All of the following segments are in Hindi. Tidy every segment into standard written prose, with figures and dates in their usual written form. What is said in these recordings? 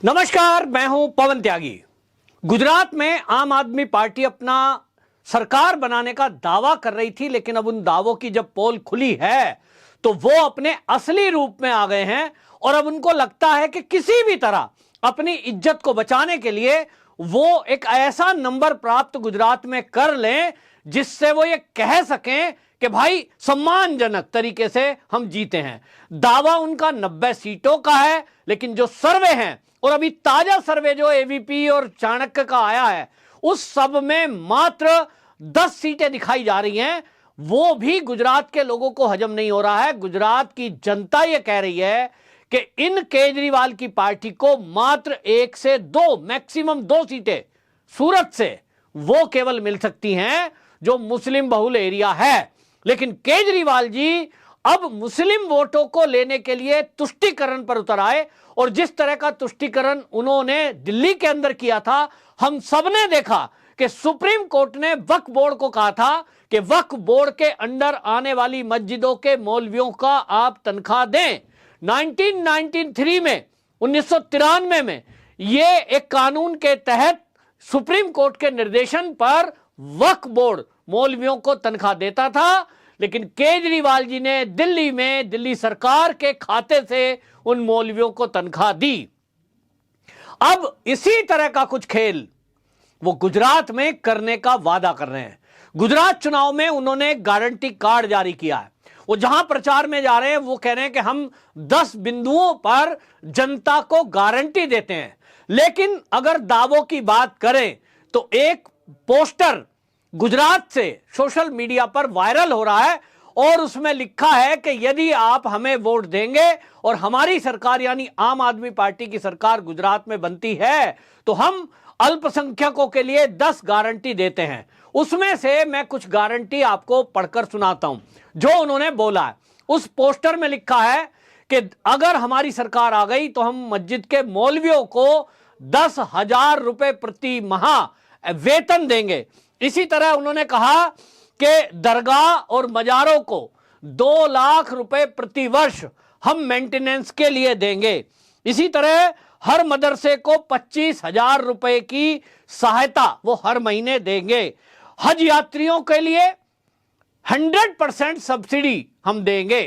नमस्कार, मैं हूं पवन त्यागी। गुजरात में आम आदमी पार्टी अपना सरकार बनाने का दावा कर रही थी, लेकिन अब उन दावों की जब पोल खुली है तो वो अपने असली रूप में आ गए हैं और अब उनको लगता है कि किसी भी तरह अपनी इज्जत को बचाने के लिए वो एक ऐसा नंबर प्राप्त गुजरात में कर लें जिससे वो ये कह सकें कि भाई सम्मानजनक तरीके से हम जीते हैं। दावा उनका 90 सीटों का है, लेकिन जो सर्वे हैं और अभी ताजा सर्वे जो एबीपी और चाणक्य का आया है उस सब में मात्र 10 सीटें दिखाई जा रही हैं। वो भी गुजरात के लोगों को हजम नहीं हो रहा है। गुजरात की जनता ये कह रही है कि इन केजरीवाल की पार्टी को मात्र 1 से 2 मैक्सिमम 2 सीटें सूरत से वो केवल मिल सकती हैं जो मुस्लिम बहुल एरिया है। लेकिन केजरीवाल जी अब मुस्लिम वोटों को लेने के लिए तुष्टीकरण पर उतर आए और जिस तरह का तुष्टीकरण उन्होंने दिल्ली के अंदर किया था, हम सबने देखा कि सुप्रीम कोर्ट ने वक्फ बोर्ड को कहा था कि वक्फ बोर्ड के अंडर आने वाली मस्जिदों के मौलवियों का आप तनख्वाह दें। 1993 में 1993 में ये एक कानून के तहत सुप्रीम कोर्ट के निर्देशन पर वक्फ बोर्ड मौलवियों को तनख्वाह देता था, लेकिन केजरीवाल जी ने दिल्ली में दिल्ली सरकार के खाते से उन मौलवियों को तनख्वाह दी। अब इसी तरह का कुछ खेल वो गुजरात में करने का वादा कर रहे हैं। गुजरात चुनाव में उन्होंने गारंटी कार्ड जारी किया है। वो जहां प्रचार में जा रहे हैं वो कह रहे हैं कि हम 10 बिंदुओं पर जनता को गारंटी देते हैं। लेकिन अगर दावों की बात करें तो एक पोस्टर गुजरात से सोशल मीडिया पर वायरल हो रहा है और उसमें लिखा है कि यदि आप हमें वोट देंगे और हमारी सरकार यानी आम आदमी पार्टी की सरकार गुजरात में बनती है तो हम अल्पसंख्यकों के लिए 10 गारंटी देते हैं। उसमें से मैं कुछ गारंटी आपको पढ़कर सुनाता हूं जो उन्होंने बोला है। उस पोस्टर में लिखा है कि अगर हमारी सरकार आ गई तो हम मस्जिद के मौलवियों को 10,000 रुपए प्रति माह वेतन देंगे। इसी तरह उन्होंने कहा कि दरगाह और मजारों को 2 लाख रुपए प्रति वर्ष हम मेंटेनेंस के लिए देंगे। इसी तरह हर मदरसे को 25,000 रुपए की सहायता वो हर महीने देंगे। हज यात्रियों के लिए 100% सब्सिडी हम देंगे।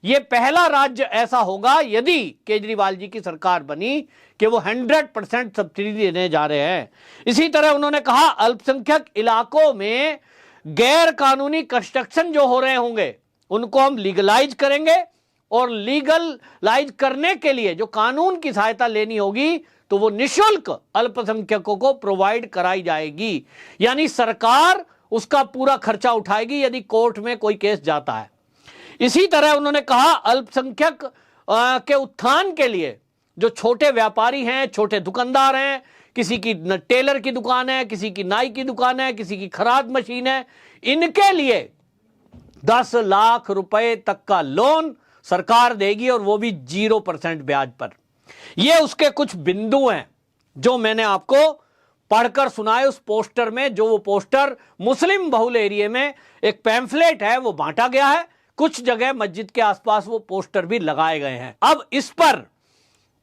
ये पहला राज्य ऐसा होगा यदि केजरीवाल जी की सरकार बनी कि वो 100% सब्सिडी देने जा रहे हैं। इसी तरह उन्होंने कहा अल्पसंख्यक इलाकों में गैर कानूनी कंस्ट्रक्शन जो हो रहे होंगे उनको हम लीगलाइज करेंगे और लीगलाइज करने के लिए जो कानून की सहायता लेनी होगी तो वो निशुल्क अल्पसंख्यकों को प्रोवाइड कराई जाएगी। यानी सरकार उसका पूरा खर्चा उठाएगी यदि कोर्ट में कोई केस जाता है। इसी तरह उन्होंने कहा अल्पसंख्यक के उत्थान के लिए जो छोटे व्यापारी हैं, छोटे दुकानदार हैं, किसी की टेलर की दुकान है, किसी की नाई की दुकान है, किसी की खराद मशीन है, इनके लिए 10 लाख रुपए तक का लोन सरकार देगी और वो भी 0% ब्याज पर। ये उसके कुछ बिंदु हैं जो मैंने आपको पढ़कर सुनाए उस पोस्टर में। जो वो पोस्टर मुस्लिम बहुल एरिया में एक पैम्फलेट है वो बांटा गया है। कुछ जगह मस्जिद के आसपास वो पोस्टर भी लगाए गए हैं। अब इस पर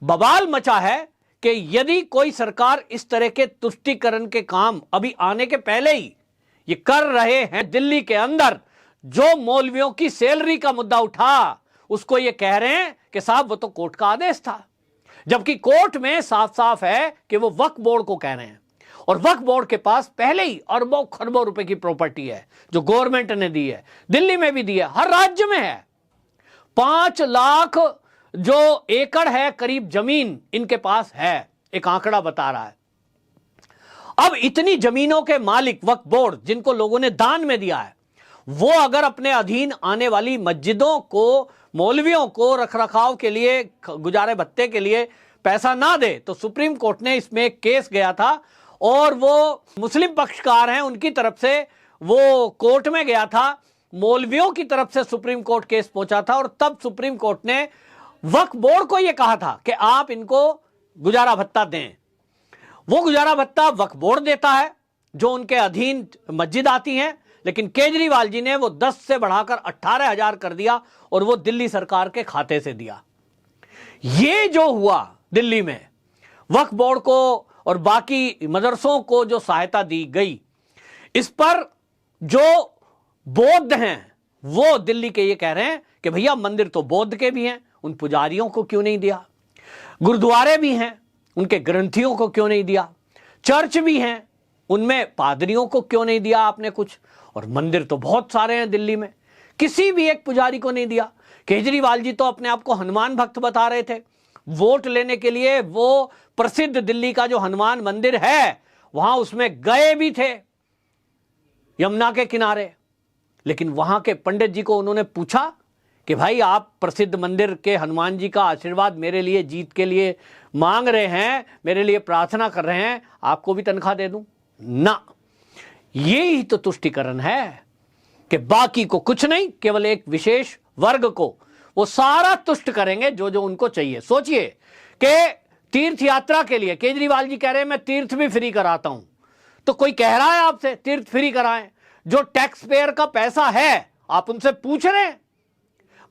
बवाल मचा है कि यदि कोई सरकार इस तरह के तुष्टीकरण के काम अभी आने के पहले ही ये कर रहे हैं, दिल्ली के अंदर जो मौलवियों की सैलरी का मुद्दा उठा उसको ये कह रहे हैं कि साहब वो तो कोर्ट का आदेश था, जबकि कोर्ट में साफ साफ है कि वो वक्फ बोर्ड को कह रहे हैं और वक्फ बोर्ड के पास पहले ही अरबों खरबों रुपए की प्रॉपर्टी है जो गवर्नमेंट ने दी है, दिल्ली में भी दी है, हर राज्य में है। 5 लाख जो एकड़ है करीब जमीन इनके पास है, एक आंकड़ा बता रहा है। अब इतनी जमीनों के मालिक वक्फ बोर्ड जिनको लोगों ने दान में दिया है वो अगर अपने अधीन आने वाली मस्जिदों को मौलवियों को रखरखाव के लिए गुजारे भत्ते के लिए पैसा ना दे तो सुप्रीम कोर्ट ने इसमें एक केस गया था और वो मुस्लिम पक्षकार हैं उनकी तरफ से वो कोर्ट में गया था। मौलवियों की तरफ से सुप्रीम कोर्ट केस पहुंचा था और तब सुप्रीम कोर्ट ने वक्फ बोर्ड को यह कहा था कि आप इनको गुजारा भत्ता दें। वो गुजारा भत्ता वक्फ बोर्ड देता है जो उनके अधीन मस्जिद आती हैं, लेकिन केजरीवाल जी ने वो 10 से बढ़ाकर 18,000 कर दिया और वो दिल्ली सरकार के खाते से दिया। ये जो हुआ दिल्ली में वक्फ बोर्ड को और बाकी मदरसों को जो सहायता दी गई, इस पर जो बौद्ध हैं वो दिल्ली के ये कह रहे हैं कि भैया मंदिर तो बौद्ध के भी हैं, उन पुजारियों को क्यों नहीं दिया? गुरुद्वारे भी हैं, उनके ग्रंथियों को क्यों नहीं दिया? चर्च भी हैं, उनमें पादरियों को क्यों नहीं दिया आपने कुछ? और मंदिर तो बहुत सारे हैं दिल्ली में, किसी भी एक पुजारी को नहीं दिया। केजरीवाल जी तो अपने आप को हनुमान भक्त बता रहे थे, वोट लेने के लिए वो प्रसिद्ध दिल्ली का जो हनुमान मंदिर है वहां उसमें गए भी थे, यमुना के किनारे। लेकिन वहां के पंडित जी को उन्होंने पूछा कि भाई आप प्रसिद्ध मंदिर के हनुमान जी का आशीर्वाद मेरे लिए जीत के लिए मांग रहे हैं, मेरे लिए प्रार्थना कर रहे हैं, आपको भी तनख्वाह दे दूं? ना, ये ही तो तुष्टीकरण है कि बाकी को कुछ नहीं, केवल एक विशेष वर्ग को वो सारा तुष्ट करेंगे जो जो उनको चाहिए। सोचिए कि तीर्थ यात्रा के लिए केजरीवाल जी कह रहे हैं मैं तीर्थ भी फ्री कराता हूं, तो कोई कह रहा है आपसे तीर्थ फ्री कराएं? जो टैक्स पेयर का पैसा है आप उनसे पूछ रहे हैं?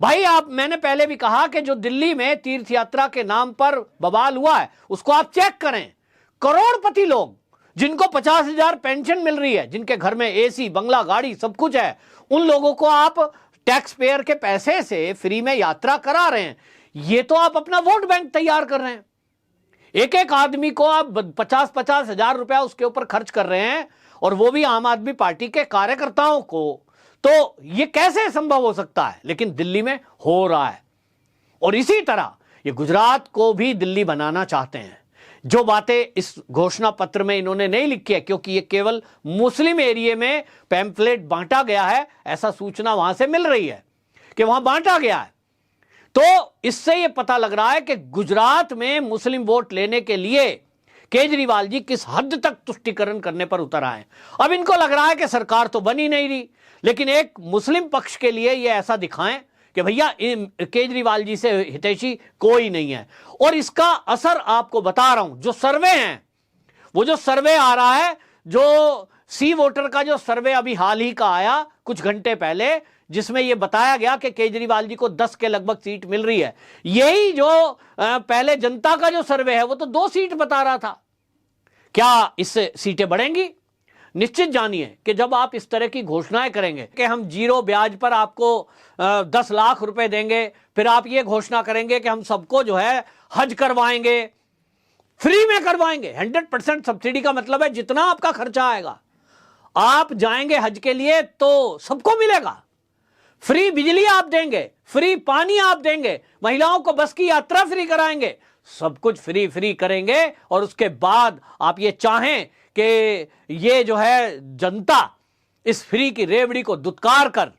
भाई आप, मैंने पहले भी कहा कि जो दिल्ली में तीर्थ यात्रा के नाम पर बवाल हुआ है उसको आप चेक करें। करोड़पति लोग जिनको 50,000 पेंशन मिल रही है, जिनके घर में एसी, बंगला, गाड़ी सब कुछ है, उन लोगों को आप टैक्स पेयर के पैसे से फ्री में यात्रा करा रहे हैं। ये तो आप अपना वोट बैंक तैयार कर रहे हैं। एक एक आदमी को आप 50-50 हजार रुपया उसके ऊपर खर्च कर रहे हैं, और वो भी आम आदमी पार्टी के कार्यकर्ताओं को। तो ये कैसे संभव हो सकता है? लेकिन दिल्ली में हो रहा है। और इसी तरह ये गुजरात को भी दिल्ली बनाना चाहते हैं। जो बातें इस घोषणा पत्र में इन्होंने नहीं लिखी है, क्योंकि ये केवल मुस्लिम एरिया में पैम्फलेट बांटा गया है, ऐसा सूचना वहां से मिल रही है कि वहां बांटा गया है। तो इससे यह पता लग रहा है कि गुजरात में मुस्लिम वोट लेने के लिए केजरीवाल जी किस हद तक तुष्टीकरण करने पर उतर आए। अब इनको लग रहा है कि सरकार तो बनी नहीं रही, लेकिन एक मुस्लिम पक्ष के लिए यह ऐसा दिखाएं कि भैया केजरीवाल जी से हितैषी कोई नहीं है। और इसका असर आपको बता रहा हूं, जो सर्वे हैं, वो जो सर्वे आ रहा है, जो सी वोटर का जो सर्वे अभी हाल ही का आया कुछ घंटे पहले, जिसमें यह बताया गया कि केजरीवाल जी को 10 के लगभग सीट मिल रही है। यही जो पहले जनता का जो सर्वे है वो तो 2 सीट बता रहा था। क्या इससे सीटें बढ़ेंगी? निश्चित जानिए कि जब आप इस तरह की घोषणाएं करेंगे कि हम 0 ब्याज पर आपको 10 लाख रुपए देंगे, फिर आप ये घोषणा करेंगे कि हम सबको जो है हज करवाएंगे, फ्री में करवाएंगे। 100% सब्सिडी का मतलब है जितना आपका खर्चा आएगा, आप जाएंगे हज के लिए तो सबको मिलेगा। फ्री बिजली आप देंगे, फ्री पानी आप देंगे, महिलाओं को बस की यात्रा फ्री कराएंगे, सब कुछ फ्री फ्री करेंगे। और उसके बाद आप ये चाहें कि ये जो है जनता इस फ्री की रेवड़ी को दुत्कार कर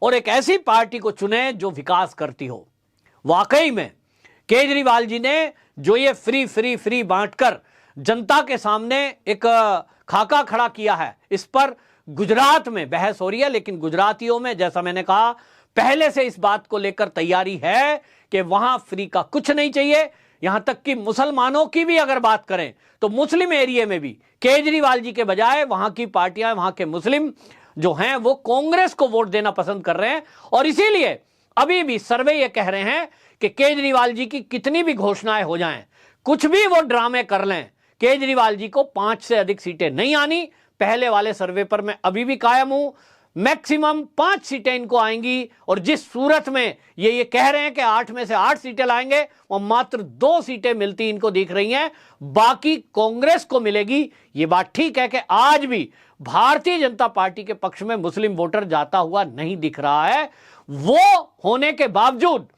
और एक ऐसी पार्टी को चुने जो विकास करती हो। वाकई में केजरीवाल जी ने जो ये फ्री फ्री फ्री बांटकर जनता के सामने एक खाका खड़ा किया है, इस पर गुजरात में बहस हो रही है। लेकिन गुजरातियों में, जैसा मैंने कहा, पहले से इस बात को लेकर तैयारी है कि वहां फ्री का कुछ नहीं चाहिए। यहां तक कि मुसलमानों की भी अगर बात करें तो मुस्लिम एरिया में भी केजरीवाल जी के बजाय वहां की पार्टियां, वहां के मुस्लिम जो हैं वो कांग्रेस को वोट देना पसंद कर रहे हैं। और इसीलिए अभी भी सर्वे ये कह रहे हैं कि केजरीवाल जी की कितनी भी घोषणाएं हो जाएं, कुछ भी वो ड्रामे कर लें, केजरीवाल जी को 5 से अधिक सीटें नहीं आनी। पहले वाले सर्वे पर मैं अभी भी कायम हूं, मैक्सिमम 5 सीटें इनको आएंगी। और जिस सूरत में ये कह रहे हैं कि 8 में से 8 सीटें लाएंगे, और मात्र 2 सीटें मिलती इनको दिख रही हैं, बाकी कांग्रेस को मिलेगी। ये बात ठीक है कि आज भी भारतीय जनता पार्टी के पक्ष में मुस्लिम वोटर जाता हुआ नहीं दिख रहा है। वो होने के बावजूद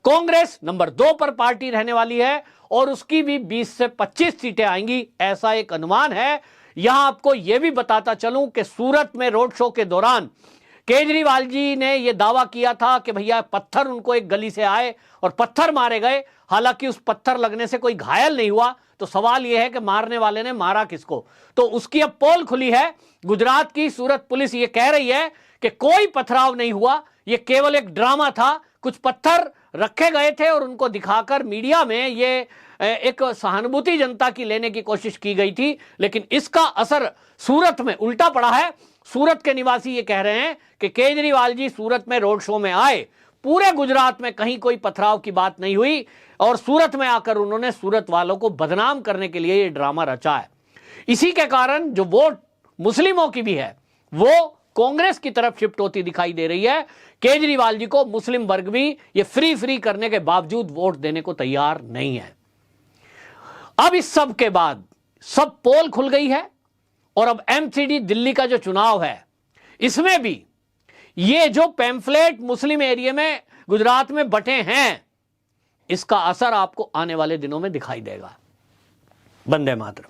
कांग्रेस नंबर 2 पर पार्टी रहने वाली है और उसकी भी 20 से 25 सीटें आएंगी, ऐसा एक अनुमान है। यहां आपको यह भी बताता चलूं कि सूरत में रोड शो के दौरान केजरीवाल जी ने यह दावा किया था कि भैया पत्थर उनको एक गली से आए और पत्थर मारे गए। हालांकि उस पत्थर लगने से कोई घायल नहीं हुआ। तो सवाल यह है कि मारने वाले ने मारा किसको? तो उसकी अब पोल खुली है। गुजरात की सूरत पुलिस यह कह रही है कि कोई पथराव नहीं हुआ, यह केवल एक ड्रामा था। कुछ पत्थर रखे गए थे और उनको दिखाकर मीडिया में ये एक सहानुभूति जनता की लेने की कोशिश की गई थी। लेकिन इसका असर सूरत में उल्टा पड़ा है। सूरत के निवासी ये कह रहे हैं कि केजरीवाल जी सूरत में रोड शो में आए, पूरे गुजरात में कहीं कोई पथराव की बात नहीं हुई और सूरत में आकर उन्होंने सूरत वालों को बदनाम करने के लिए यह ड्रामा रचा है। इसी के कारण जो वोट मुस्लिमों की भी है वो कांग्रेस की तरफ शिफ्ट होती दिखाई दे रही है। केजरीवाल जी को मुस्लिम वर्ग भी ये फ्री करने के बावजूद वोट देने को तैयार नहीं है। अब इस सब के बाद सब पोल खुल गई है और अब एमसीडी दिल्ली का जो चुनाव है इसमें भी ये जो पैम्फलेट मुस्लिम एरिया में गुजरात में बटे हैं इसका असर आपको आने वाले दिनों में दिखाई देगा। वंदे मातरम।